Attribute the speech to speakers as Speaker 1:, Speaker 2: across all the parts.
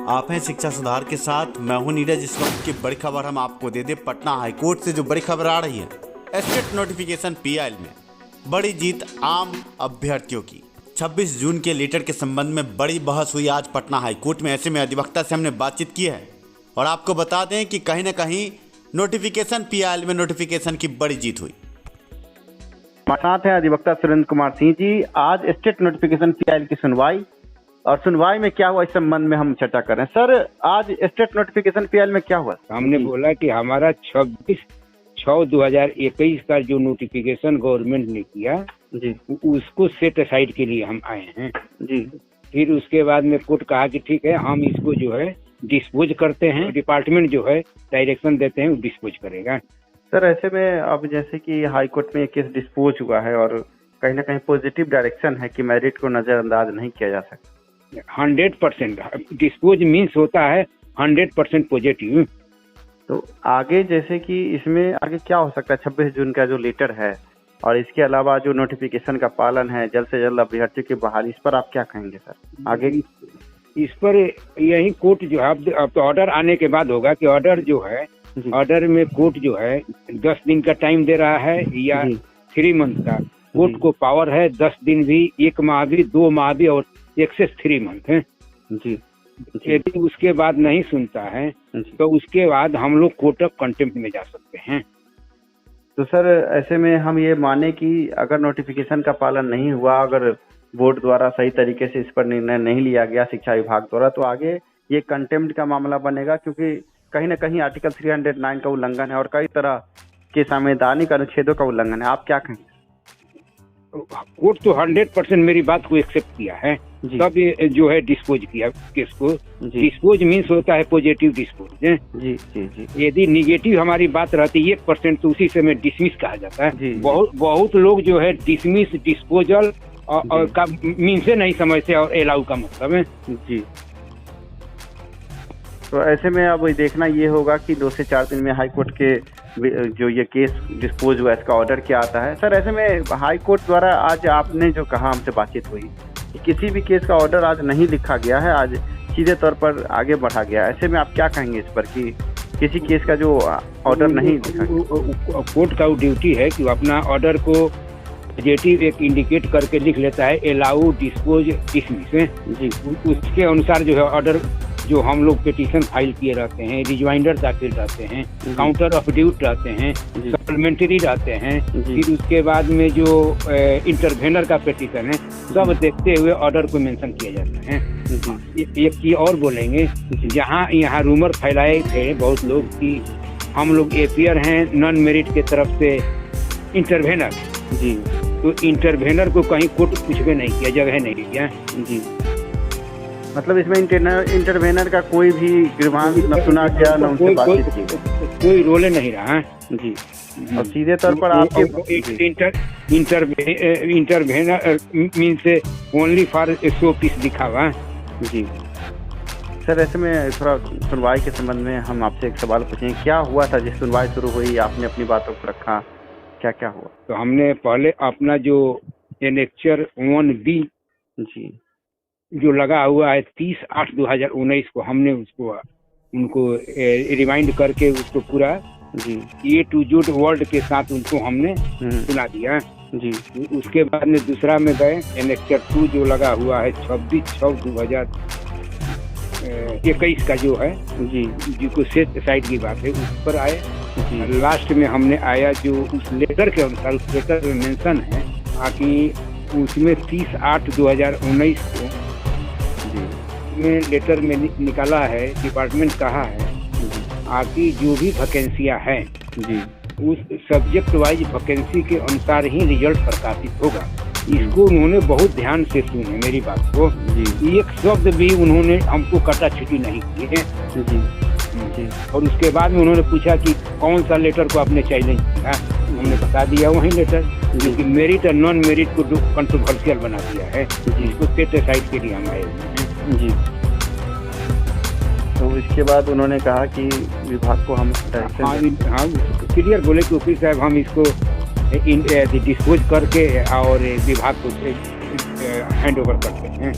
Speaker 1: आप हैं शिक्षा सुधार के साथ, मैं हूं नीरज। इस वक्त की बड़ी खबर हम आपको दे दें। पटना हाईकोर्ट से जो बड़ी खबर आ रही है, स्टेट नोटिफिकेशन पीआईएल में बड़ी जीत आम अभ्यर्थियों की। 26 जून के लेटर के संबंध में बड़ी बहस हुई आज पटना हाईकोर्ट में। ऐसे में अधिवक्ता से हमने बातचीत की है और आपको बता दें कि कहीं ना कहीं नोटिफिकेशन पीआईएल में नोटिफिकेशन की बड़ी जीत हुई।
Speaker 2: हमारे साथ हैं अधिवक्ता सुरेंद्र कुमार सिंह जी। आज स्टेट नोटिफिकेशन पीआईएल की सुनवाई और सुनवाई में क्या हुआ इस संबंध में हम चर्चा कर रहे हैं। सर, आज स्टेट नोटिफिकेशन पीआईएल में क्या हुआ?
Speaker 3: हमने बोला कि हमारा 26/6/2021 का जो नोटिफिकेशन गवर्नमेंट ने किया
Speaker 2: जी,
Speaker 3: उसको सेट असाइड के लिए हम आए हैं
Speaker 2: जी।
Speaker 3: फिर उसके बाद में कोर्ट कहा कि ठीक है, हम इसको जो है डिस्पोज करते हैं। डिपार्टमेंट जो है डायरेक्शन देते हैं, वो डिस्पोज करेगा।
Speaker 2: सर, ऐसे में अब जैसे कि हाई कोर्ट में ये केस डिस्पोज हुआ है और कहीं ना कहीं पॉजिटिव डायरेक्शन है कि मैरिट को नजरअंदाज नहीं किया जा सकता।
Speaker 3: 100% डिस्पोज मीन्स होता है 100% पॉजिटिव।
Speaker 2: तो आगे जैसे कि इसमें आगे क्या हो सकता है? 26 जून का जो लेटर है और इसके अलावा जो नोटिफिकेशन का पालन है, जल्द से जल्द अभ्यर्थियों की बहाली, इस पर आप क्या कहेंगे सर? आगे
Speaker 3: इस पर यही कोर्ट जो है, अब तो ऑर्डर आने के बाद होगा कि ऑर्डर जो है, ऑर्डर में कोर्ट जो है 10 दिन का टाइम दे रहा है या 3 मंथ का। कोर्ट को पावर है 10 दिन भी, 1 माह भी, 2 माह भी और एक्सेस 3 मंथ है
Speaker 2: जी।
Speaker 3: यदि उसके बाद नहीं सुनता है तो उसके बाद हम लोग कोर्ट ऑफ कंटेम्प्ट में जा सकते हैं।
Speaker 2: तो सर, ऐसे में हम ये माने कि अगर नोटिफिकेशन का पालन नहीं हुआ, अगर बोर्ड द्वारा सही तरीके से इस पर निर्णय नहीं लिया गया शिक्षा विभाग द्वारा, तो आगे ये कंटेम्प्ट का मामला बनेगा, क्योंकि कहीं ना कहीं आर्टिकल 309 का उल्लंघन है और कई तरह के संवैधानिक अनुच्छेदों का उल्लंघन है। आप क्या कहेंगे?
Speaker 3: कोर्ट तो 100% मेरी बात को एक्सेप्ट किया है, तब ये जो है डिस्पोज किया केस को। डिस्पोज मीन्स होता है पॉजिटिव डिस्पोज है।
Speaker 2: जी जी जी।
Speaker 3: यदि निगेटिव हमारी बात रहती 1% तो उसी समय डिसमिस कहा जाता है। बहुत लोग जो है डिसमिस, डिस्पोजल और का मीन्स नहीं समझते और एलाउ का मतलब है
Speaker 2: जी। तो ऐसे में अब देखना ये होगा कि 2 से 4 दिन में हाई कोर्ट के जो ये केस डिस्पोज हुआ इसका ऑर्डर क्या आता है। सर, ऐसे में हाई कोर्ट द्वारा आज आपने जो कहा, हमसे बातचीत हुई कि किसी भी केस का ऑर्डर आज नहीं लिखा गया है, आज सीधे तौर पर आगे बढ़ा गया। ऐसे में आप क्या कहेंगे इस पर कि किसी केस का जो ऑर्डर नहीं लिखा गया?
Speaker 3: कोर्ट का ड्यूटी है कि अपना ऑर्डर को पॉजिटिव एक इंडिकेट करके लिख लेता है, एलाउ, डिस्पोज, डिसमिस जी। उसके अनुसार जो है ऑर्डर, जो हम लोग पिटीशन फाइल किए रहते हैं, रिजवाइंडर दाखिल रहते हैं, काउंटर ऑफ ड्यूट रहते हैं, सप्लीमेंट्री रहते हैं, फिर उसके बाद में जो इंटरवेनर का पिटीशन है, सब देखते हुए ऑर्डर को मेंशन किया जाता है। एक चीज और बोलेंगे, जहाँ यहाँ रूमर फैलाए थे बहुत लोग कि हम लोग एपीयर हैं नॉन मेरिट के तरफ से इंटरवेनर जी, तो इंटरवेनर को कहीं कोर्ट कुछ भी नहीं किया, जगह नहीं दिया जी। मतलब इसमें इंटरवेनर का कोई भी ग्रीवांस न सुना गया, न उनसे बातचीत की, कोई रोल नहीं रहा जी। और सीधे तौर पर आपके intervener means only for show piece दिखा हुआ जी। सर, ऐसे में थोड़ा सुनवाई के संबंध में हम आपसे एक सवाल पूछेंगे। क्या हुआ था जिस सुनवाई शुरू हुई, आपने अपनी बातों को रखा, क्या क्या हुआ? तो हमने पहले अपना जो एनेक्चर 1B जी जो लगा हुआ है 30/8/2019 को, हमने उनको रिमाइंड करके उसको पूरा जी A to Z वर्ड के साथ उनको हमने सुना दिया जी। उसके बाद में दूसरा में गए, एनेक्चर 2 जो लगा हुआ है 26/6/2021 का जो है जी, जिसको सेट साइड की बात है, उस पर आए। लास्ट में हमने आया जो उस लेटर के अनुसार, उस लेटर में मेंशन है कि उसमें 30/8/2019 को में लेटर में निकाला है, डिपार्टमेंट कहा है आकि जो भी वैकेंसियां हैं जी, उस सब्जेक्ट वाइज वैकेंसी के अनुसार ही रिजल्ट प्रकाशित होगा। इसको उन्होंने बहुत ध्यान से सुने मेरी बात को जी। एक शब्द भी उन्होंने हमको कटा छिटी नहीं किए जी। और उसके बाद में उन्होंने पूछा कि कौन सा लेटर को आपने चैलेंज किया, हमने बता दिया वही लेटर, जो कि मेरिट और नॉन मेरिट को कंट्रोवर्शियल बना दिया है, जिसको सेट साइड के लिए हम आए जी। तो इसके बाद उन्होंने कहा कि विभाग को हम हाँ क्लियर बोले कि वकील साहब हम इसको डिस्पोज करके और विभाग को हैंड ओवर करते हैं।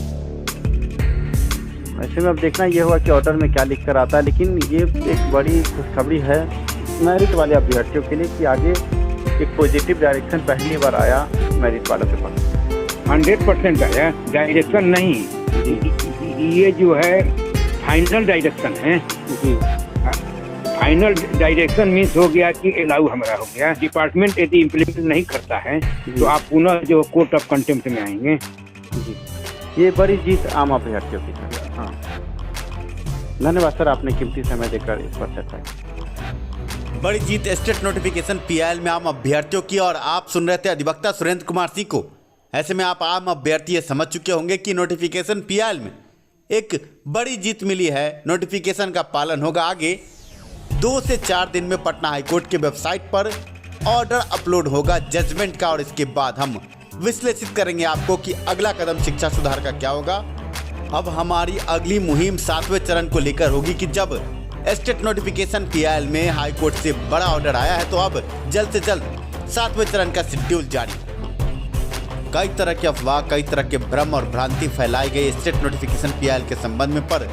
Speaker 2: ऐसे में अब देखना ये होगा कि ऑर्डर में क्या लिख कर आता है, लेकिन ये एक बड़ी खुशखबरी है मेरिट वाले अभ्यर्थियों के लिए कि आगे एक पॉजिटिव डायरेक्शन पहली बार आया मेरिट वालों के पास।
Speaker 3: 100% आया, डायरेक्शन नहीं, ये जो है फाइनल डायरेक्शन है। फाइनल डायरेक्शन मीन्स हो गया कि अलाउ हमारा हो गया। डिपार्टमेंट यदि इम्प्लीमेंट नहीं करता है तो आप पुनः जो कोर्ट ऑफ कंटेम्प्ट में आएंगे।
Speaker 2: जी, ये बड़ी जीत आम अभ्यर्थियों की है। हाँ, धन्यवाद सर, आपने कीमती समय देकर इस पर चर्चा की।
Speaker 1: बड़ी जीत स्टेट नोटिफिकेशन पीआईएल में आम अभ्यर्थियों की, और आप सुन रहे थे अधिवक्ता सुरेंद्र कुमार सिंह को। ऐसे में आप आम अभ्यर्थी ये समझ चुके होंगे कि नोटिफिकेशन पीआईएल में एक बड़ी जीत मिली है। नोटिफिकेशन का पालन होगा आगे। 2 से 4 दिन में पटना हाईकोर्ट के वेबसाइट पर ऑर्डर अपलोड होगा जजमेंट का, और इसके बाद हम विश्लेषित करेंगे आपको कि अगला कदम शिक्षा सुधार का क्या होगा। अब हमारी अगली मुहिम 7वें चरण को लेकर होगी कि जब स्टेट नोटिफिकेशन पीआईएल में हाईकोर्ट से बड़ा ऑर्डर आया है तो अब जल्द से जल्द 7वें चरण का शेड्यूल जारी। कई तरह के अफवाह, कई तरह के भ्रम और भ्रांति फैलाई गई स्टेट नोटिफिकेशन पीआईएल के संबंध में, पर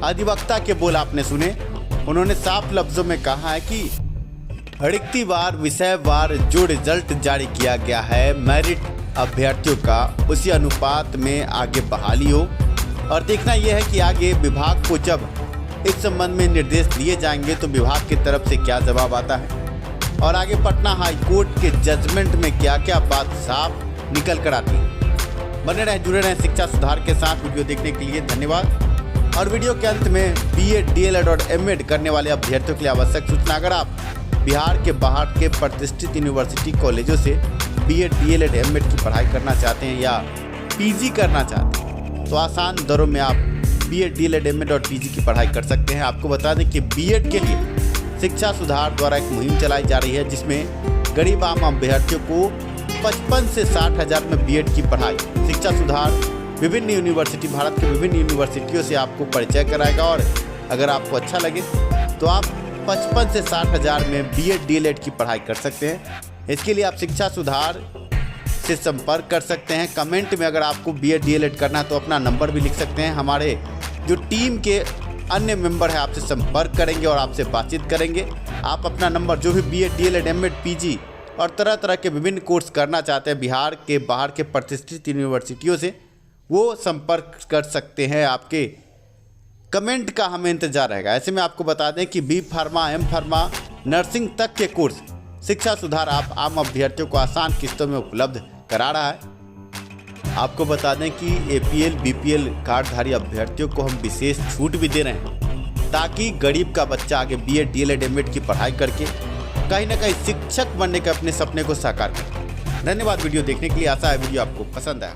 Speaker 1: अधिवक्ता के बोल आपने सुने। उन्होंने साफ लफ्जों में कहा है कि रिक्तिवार विषयवार जो रिजल्ट जारी किया गया है मेरिट अभ्यर्थियों का, उसी अनुपात में आगे बहाली हो। और देखना यह है कि आगे विभाग को जब इस संबंध में निर्देश दिए जाएंगे तो विभाग की तरफ से क्या जवाब आता है, और आगे पटना हाईकोर्ट के जजमेंट में क्या क्या बात साफ निकल कर आती है। बने रहें, जुड़े रहें शिक्षा सुधार के साथ। वीडियो देखने के लिए धन्यवाद। और वीडियो के अंत में BEd, DLEd और MAd करने वाले अभ्यर्थियों के लिए आवश्यक सूचना। अगर आप बिहार के बाहर के प्रतिष्ठित यूनिवर्सिटी कॉलेजों से BEd, DLEd, MAd की पढ़ाई करना चाहते हैं या PG करना चाहते हैं तो आसान दरों में आप BEd, DLEd, MAd और PG की पढ़ाई कर सकते हैं। आपको बता दें कि BEd के लिए शिक्षा सुधार द्वारा एक मुहिम चलाई जा रही है जिसमें गरीब आम अभ्यर्थियों को 55 से 60 हज़ार में BEd की पढ़ाई शिक्षा सुधार विभिन्न यूनिवर्सिटी, भारत के विभिन्न यूनिवर्सिटियों से आपको परिचय कराएगा। और अगर आपको अच्छा लगे तो आप 55 से 60 हज़ार में BEd, DLEd की पढ़ाई कर सकते हैं। इसके लिए आप शिक्षा सुधार से संपर्क कर सकते हैं। कमेंट में अगर आपको BEd, DLEd करना है तो अपना नंबर भी लिख सकते हैं। हमारे जो टीम के अन्य मेंबर हैं आपसे संपर्क करेंगे और आपसे बातचीत करेंगे। आप अपना नंबर, जो भी BEd, DLEd, MAd, PG और तरह तरह के विभिन्न कोर्स करना चाहते हैं बिहार के बाहर के प्रतिष्ठित यूनिवर्सिटियों से, वो संपर्क कर सकते हैं। आपके कमेंट का हमें इंतजार रहेगा। ऐसे में आपको बता दें कि B pharma, M pharma, nursing तक के कोर्स शिक्षा सुधार आप आम अभ्यर्थियों को आसान किस्तों में उपलब्ध करा रहा है। आपको बता दें कि APL, BPL कार्डधारी अभ्यर्थियों को हम विशेष छूट भी दे रहे हैं ताकि गरीब का बच्चा आगे BEd, DLEd, MAd की पढ़ाई करके कहीं ना कहीं शिक्षक बनने के अपने सपने को साकार करें। धन्यवाद वीडियो देखने के लिए। आशा है वीडियो आपको पसंद आया।